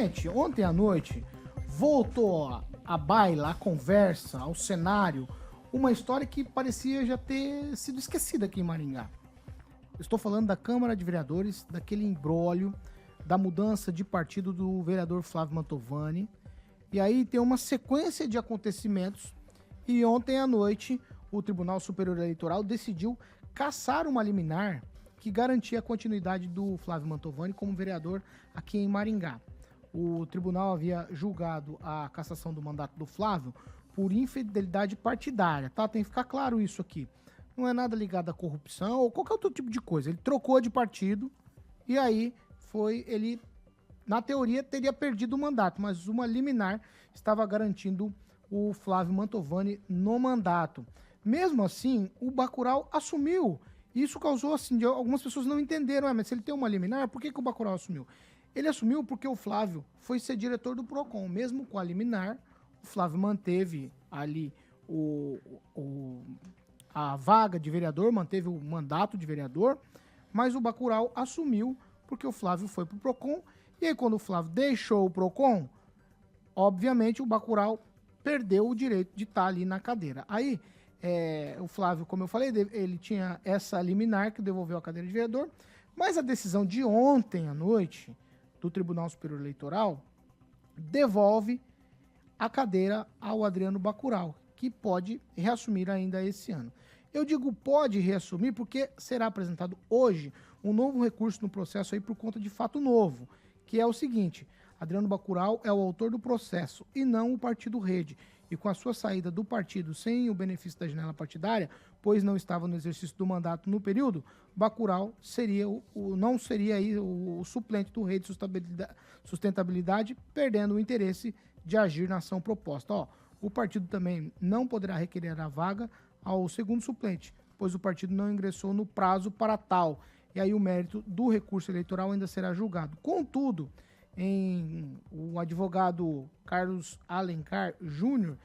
Gente, ontem à noite voltou à baila, à conversa, ao cenário, uma história que parecia já ter sido esquecida aqui em Maringá. Estou falando da Câmara de Vereadores, daquele imbróglio, da mudança de partido do vereador Flávio Mantovani. E aí tem uma sequência de acontecimentos e ontem à noite o Tribunal Superior Eleitoral decidiu cassar uma liminar que garantia a continuidade do Flávio Mantovani como vereador aqui em Maringá. O tribunal havia julgado a cassação do mandato do Flávio por infidelidade partidária, tá? Tem que ficar claro isso aqui. Não é nada ligado à corrupção ou qualquer outro tipo de coisa. Ele trocou de partido e aí ele, na teoria, teria perdido o mandato, mas uma liminar estava garantindo o Flávio Mantovani no mandato. Mesmo assim, o Bacurau assumiu. Isso causou, assim, algumas pessoas não entenderam. Mas se ele tem uma liminar, por que o Bacurau assumiu? Ele assumiu porque o Flávio foi ser diretor do PROCON. Mesmo com a liminar, o Flávio manteve ali a vaga de vereador, manteve o mandato de vereador, mas o Bacurau assumiu porque o Flávio foi pro PROCON. E aí, quando o Flávio deixou o PROCON, obviamente o Bacurau perdeu o direito de estar ali na cadeira. Aí, o Flávio, como eu falei, ele tinha essa liminar que devolveu a cadeira de vereador, mas a decisão de ontem à noite do Tribunal Superior Eleitoral devolve a cadeira ao Adriano Bacurau, que pode reassumir ainda esse ano. Eu digo pode reassumir porque será apresentado hoje um novo recurso no processo aí por conta de fato novo, que é o seguinte: Adriano Bacurau é o autor do processo e não o Partido Rede. E com a sua saída do partido sem o benefício da janela partidária, pois não estava no exercício do mandato no período, Bacurau seria não seria aí o suplente do Rede Sustentabilidade, perdendo o interesse de agir na ação proposta. O partido também não poderá requerer a vaga ao segundo suplente, pois o partido não ingressou no prazo para tal. E aí o mérito do recurso eleitoral ainda será julgado. Contudo, o advogado Carlos Alencar Júnior,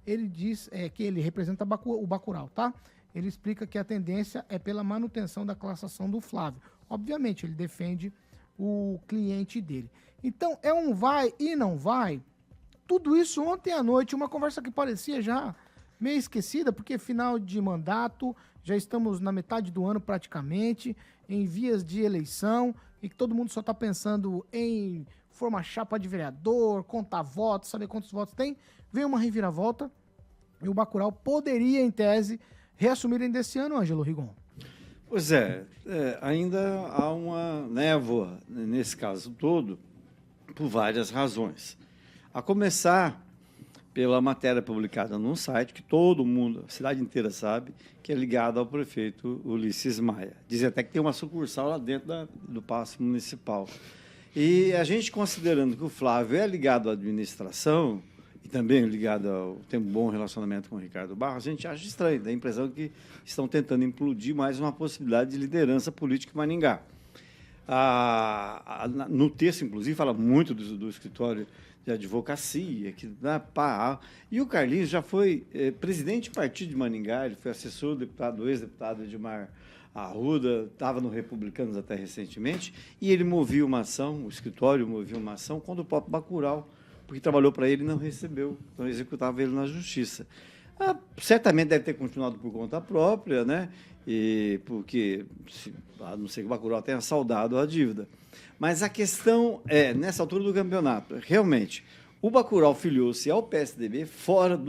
ele diz que ele representa o Bacurau, tá? Ele explica que a tendência é pela manutenção da cassação do Flávio. Obviamente, ele defende o cliente dele. Então, é um vai e não vai. Tudo isso ontem à noite, uma conversa que parecia já meio esquecida, porque final de mandato, já estamos na metade do ano praticamente, em vias de eleição, e que todo mundo só está pensando em formar chapa de vereador, contar votos, saber quantos votos tem. Veio uma reviravolta e o Bacurau poderia, em tese, reassumir ainda esse ano, Ângelo Rigon. Pois ainda há uma névoa nesse caso todo, por várias razões. A começar pela matéria publicada num site que todo mundo, a cidade inteira sabe, que é ligado ao prefeito Ulisses Maia. Diz até que tem uma sucursal lá dentro do Paço Municipal. E a gente, considerando que o Flávio é ligado à administração e também tem um bom relacionamento com o Ricardo Barros, a gente acha estranho, dá a impressão que estão tentando implodir mais uma possibilidade de liderança política em Maringá. No texto, inclusive, fala muito do escritório de advocacia, e o Carlinhos já foi presidente de partido de Maringá, ele foi assessor do ex-deputado Edmar Arruda, estava no Republicanos até recentemente, e ele movia uma ação, o escritório movia uma ação contra o próprio Bacurau, porque trabalhou para ele e não recebeu, então executava ele na justiça. Certamente deve ter continuado por conta própria, né? Porque, a não ser que o Bacurau tenha saldado a dívida. Mas a questão nessa altura do campeonato, realmente, o Bacurau filiou-se ao PSDB fora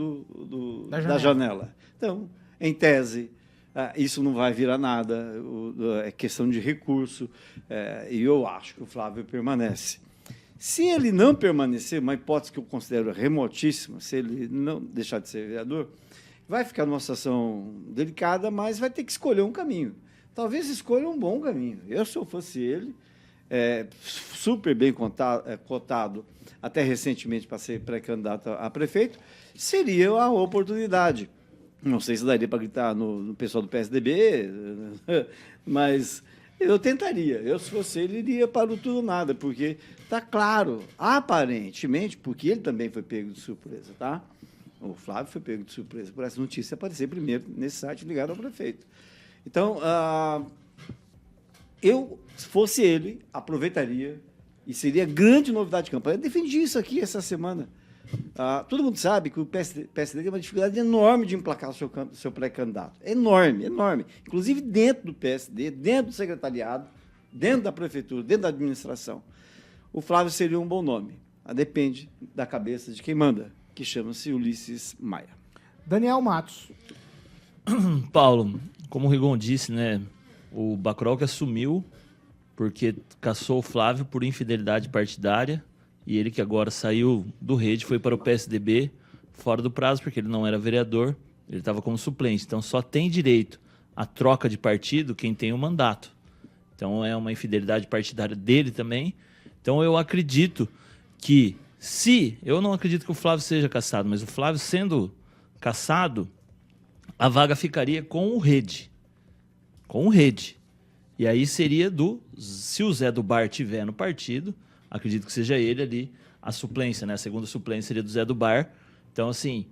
da janela. Então, em tese, isso não vai virar nada, é questão de recurso, e eu acho que o Flávio permanece. Se ele não permanecer, uma hipótese que eu considero remotíssima, se ele não deixar de ser vereador, vai ficar numa situação delicada, mas vai ter que escolher um caminho. Talvez escolha um bom caminho. Eu, se eu fosse ele, super bem cotado, até recentemente para ser pré-candidato a prefeito, seria a oportunidade. Não sei se daria para gritar no pessoal do PSDB, mas eu tentaria. Eu, se fosse ele, iria para o tudo ou nada, porque está claro, aparentemente, porque ele também foi pego de surpresa, tá? O Flávio foi pego de surpresa por essa notícia aparecer primeiro nesse site ligado ao prefeito. Então, eu, se fosse ele, aproveitaria E seria grande novidade de campanha. Eu defendi isso aqui essa semana. Todo mundo sabe que o PSD tem uma dificuldade enorme de emplacar o seu pré-candidato. Enorme, enorme. Inclusive dentro do PSD, dentro do secretariado, dentro da prefeitura, dentro da administração. O Flávio seria um bom nome. Depende da cabeça de quem manda, que chama-se Ulisses Maia. Daniel Matos. Paulo, como o Rigon disse, né, o Bacurau que assumiu porque caçou o Flávio por infidelidade partidária e ele que agora saiu do Rede foi para o PSDB fora do prazo porque ele não era vereador, ele estava como suplente. Então só tem direito à troca de partido quem tem o mandato. Então é uma infidelidade partidária dele também. Então eu acredito que eu não acredito que o Flávio seja cassado, mas o Flávio sendo cassado, a vaga ficaria com o Rede. Com o Rede. E aí seria se o Zé do Bar tiver no partido, acredito que seja ele ali a suplência, né? A segunda suplência seria do Zé do Bar. Então, assim,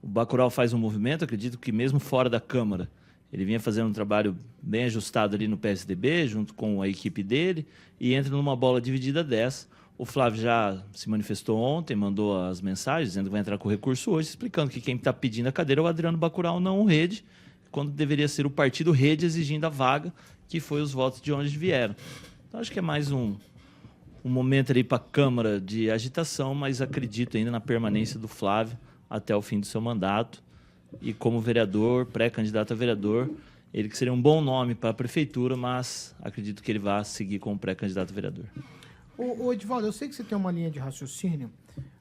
o Bacurau faz um movimento, acredito que mesmo fora da Câmara, ele vinha fazendo um trabalho bem ajustado ali no PSDB, junto com a equipe dele, e entra numa bola dividida dessa. O Flávio já se manifestou ontem, mandou as mensagens, dizendo que vai entrar com recurso hoje, explicando que quem está pedindo a cadeira é o Adriano Bacurau, não o Rede, quando deveria ser o partido Rede exigindo a vaga, que foi os votos de onde vieram. Então, acho que é mais um momento ali para a Câmara de agitação, mas acredito ainda na permanência do Flávio até o fim do seu mandato. E como vereador, pré-candidato a vereador, ele que seria um bom nome para a prefeitura, mas acredito que ele vá seguir como pré-candidato a vereador. Ô Edivaldo, eu sei que você tem uma linha de raciocínio,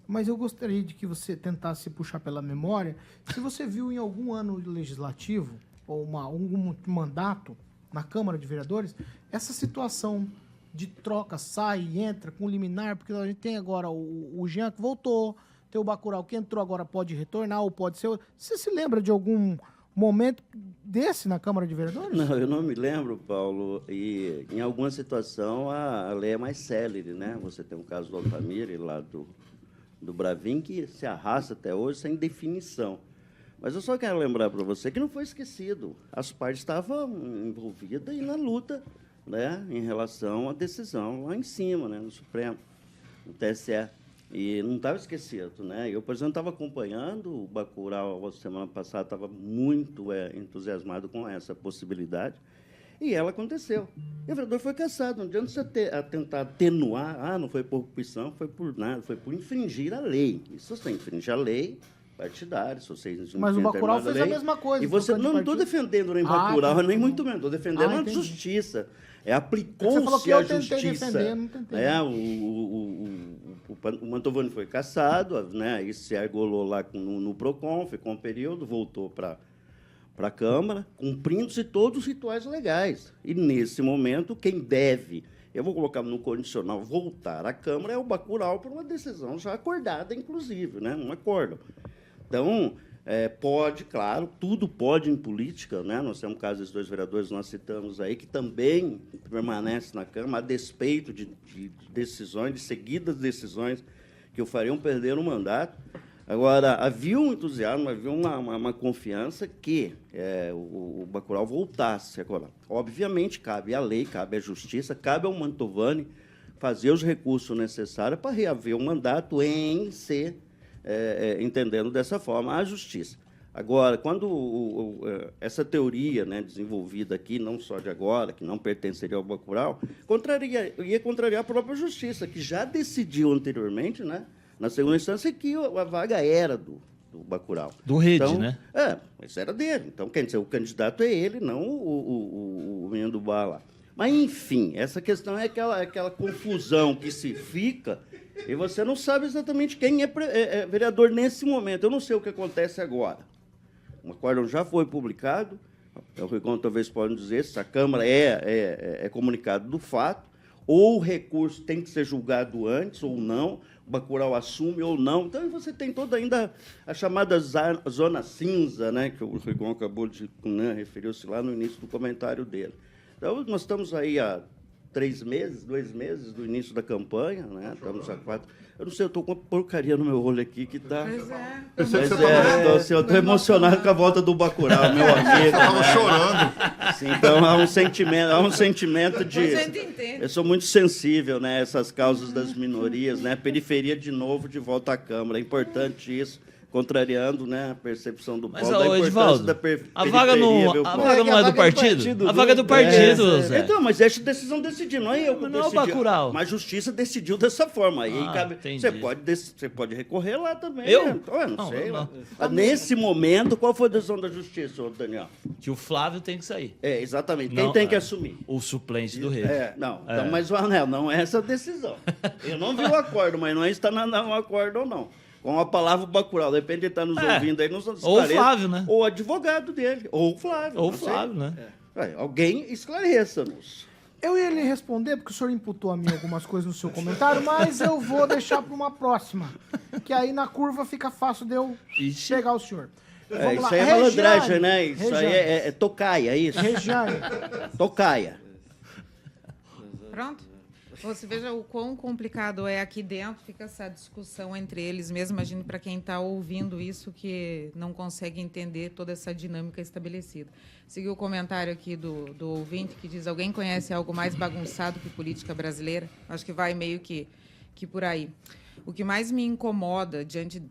mas eu gostaria de que você tentasse puxar pela memória se você viu em algum ano legislativo ou algum mandato na Câmara de Vereadores essa situação de troca, sai e entra com liminar, porque a gente tem agora o Jean que voltou, tem o Bacurau que entrou, agora pode retornar ou pode ser... Você se lembra de algum momento desse na Câmara de Vereadores? Não, eu não me lembro, Paulo, e em alguma situação a lei é mais célere, né? Você tem o caso do Altamira, lá do Bravin, que se arrasta até hoje sem definição. Mas eu só quero lembrar para você que não foi esquecido. As partes estavam envolvidas e na luta, né, em relação à decisão lá em cima, né, no Supremo, no TSE. E não estava esquecido, né? Eu, por exemplo, estava acompanhando o Bacurau, a semana passada, estava muito entusiasmado com essa possibilidade, e ela aconteceu. E o vereador foi cassado. Não adianta você tentar atenuar, não foi por corrupção, foi por nada, foi por infringir a lei. E se você infringe a lei partidária, se você infringe mas o Bacurau fez lei, a mesma coisa. E você não estou defendendo nem Bacurau, nem muito menos, estou defendendo a justiça. Aplicou-se a justiça. Defender, não tentei. O Mantovani foi cassado, né, e se argolou lá no PROCON, ficou um período, voltou para a Câmara, cumprindo-se todos os rituais legais. E, nesse momento, quem deve, eu vou colocar no condicional, voltar à Câmara é o Bacurau por uma decisão já acordada, inclusive, né, um acordo. Então, pode, claro, tudo pode em política, né? Nós temos o caso desses dois vereadores, nós citamos aí, que também permanecem na Câmara, a despeito de decisões, de seguidas decisões que o fariam perder o mandato. Agora, havia um entusiasmo, havia uma confiança que o Bacurau voltasse. Agora, obviamente, cabe à lei, cabe à justiça, cabe ao Mantovani fazer os recursos necessários para reaver o mandato em ser... entendendo dessa forma a justiça. Agora, quando essa teoria, né, desenvolvida aqui, não só de agora, que não pertenceria ao Bacurau, ia contrariar a própria justiça, que já decidiu anteriormente, né, na segunda instância, que a vaga era do Bacurau. Do Rede, então, né? Mas era dele. Então, quer dizer, o candidato é ele, não o menino do bar lá. Mas, enfim, essa questão é aquela confusão que se fica e você não sabe exatamente quem é vereador nesse momento. Eu não sei o que acontece agora. O acórdão já foi publicado, o Rigon talvez pode dizer se a Câmara é comunicado do fato, ou o recurso tem que ser julgado antes ou não, o Bacurau assume ou não. Então, você tem toda ainda a chamada zona cinza, né, que o Rigon acabou de referiu-se lá no início do comentário dele. Então, nós estamos aí há 2 meses do início da campanha, né? Estamos a 4. Eu não sei, eu estou com uma porcaria no meu olho aqui que está... Pois é. Eu estou emocionado com a volta do Bacurau, meu amigo. Eu estava chorando. Sim, então há um sentimento de... A gente entende. Eu sou muito sensível, né, a essas causas das minorias, né? Periferia de novo de volta à Câmara. É importante isso, contrariando, né, a percepção do Mas, povo, da importância Edivaldo, da a periferia. vaga não é do partido? A vaga é do partido, Zé. Então, mas deixa a decisão decidir, não é eu que Mas não é o decidi. Bacurau. Mas a justiça decidiu dessa forma. Aí Entendi. você pode recorrer lá também. Eu? Né? Então, eu não sei. não. Mas nesse momento, qual foi a decisão da justiça, ô Daniel? Que o Flávio tem que sair. É, exatamente. Não, Quem tem que assumir? O suplente do rei. Não, então, mas o Anel, não é essa a decisão. Eu não vi o acordo, mas não é está no acordo ou não. Com a palavra Bacurau, depende de estar nos ouvindo aí, nos Ou o Flávio, né? Ou o advogado dele, ou o Flávio. Ou o não sei. Flávio, né? Alguém esclareça-nos. Eu ia lhe responder, porque o senhor imputou a mim algumas coisas no seu comentário, mas eu vou deixar para uma próxima. Que aí na curva fica fácil de eu Ixi. pegar o senhor. Isso aí é malandragem, né? Isso Regiane. aí é tocaia, é isso? Regiane. Tocaia. Pronto? Você veja o quão complicado é aqui dentro, fica essa discussão entre eles mesmo. Imagino para quem está ouvindo isso que não consegue entender toda essa dinâmica estabelecida. Segui o comentário aqui do ouvinte que diz: alguém conhece algo mais bagunçado que política brasileira? Acho que vai meio que por aí. O que mais me incomoda diante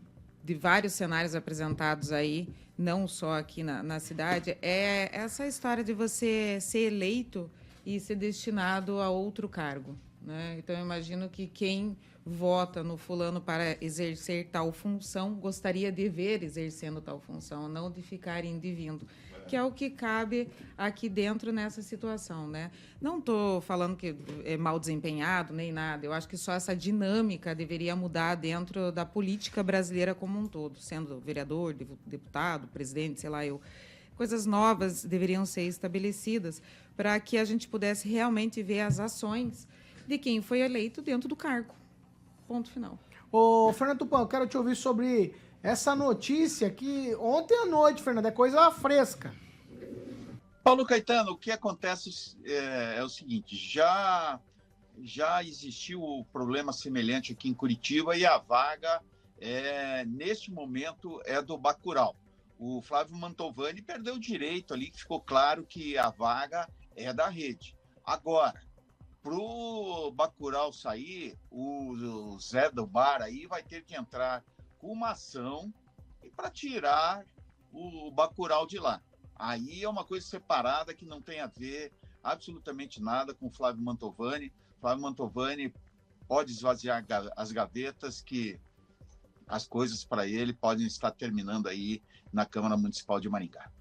de vários cenários apresentados aí, não só aqui na cidade, é essa história de você ser eleito e ser destinado a outro cargo, né? Então, eu imagino que quem vota no fulano para exercer tal função gostaria de ver exercendo tal função, não de ficar indo e vindo, que é o que cabe aqui dentro nessa situação, né? Não estou falando que é mal desempenhado nem nada, eu acho que só essa dinâmica deveria mudar dentro da política brasileira como um todo, sendo vereador, deputado, presidente, sei lá eu. Coisas novas deveriam ser estabelecidas para que a gente pudesse realmente ver as ações de quem foi eleito dentro do cargo. Ponto final. Ô, Fernando Tupan, eu quero te ouvir sobre essa notícia que ontem à noite, Fernando, é coisa fresca. Paulo Caetano, o que acontece é o seguinte, já existiu um problema semelhante aqui em Curitiba e a vaga, neste momento, é do Bacurau. O Flávio Mantovani perdeu o direito ali, que ficou claro que a vaga é da rede. Agora, para o Bacurau sair, o Zé do Bar aí vai ter que entrar com uma ação para tirar o Bacurau de lá. Aí é uma coisa separada que não tem a ver absolutamente nada com o Flávio Mantovani. Flávio Mantovani pode esvaziar as gavetas que as coisas para ele podem estar terminando aí na Câmara Municipal de Maringá.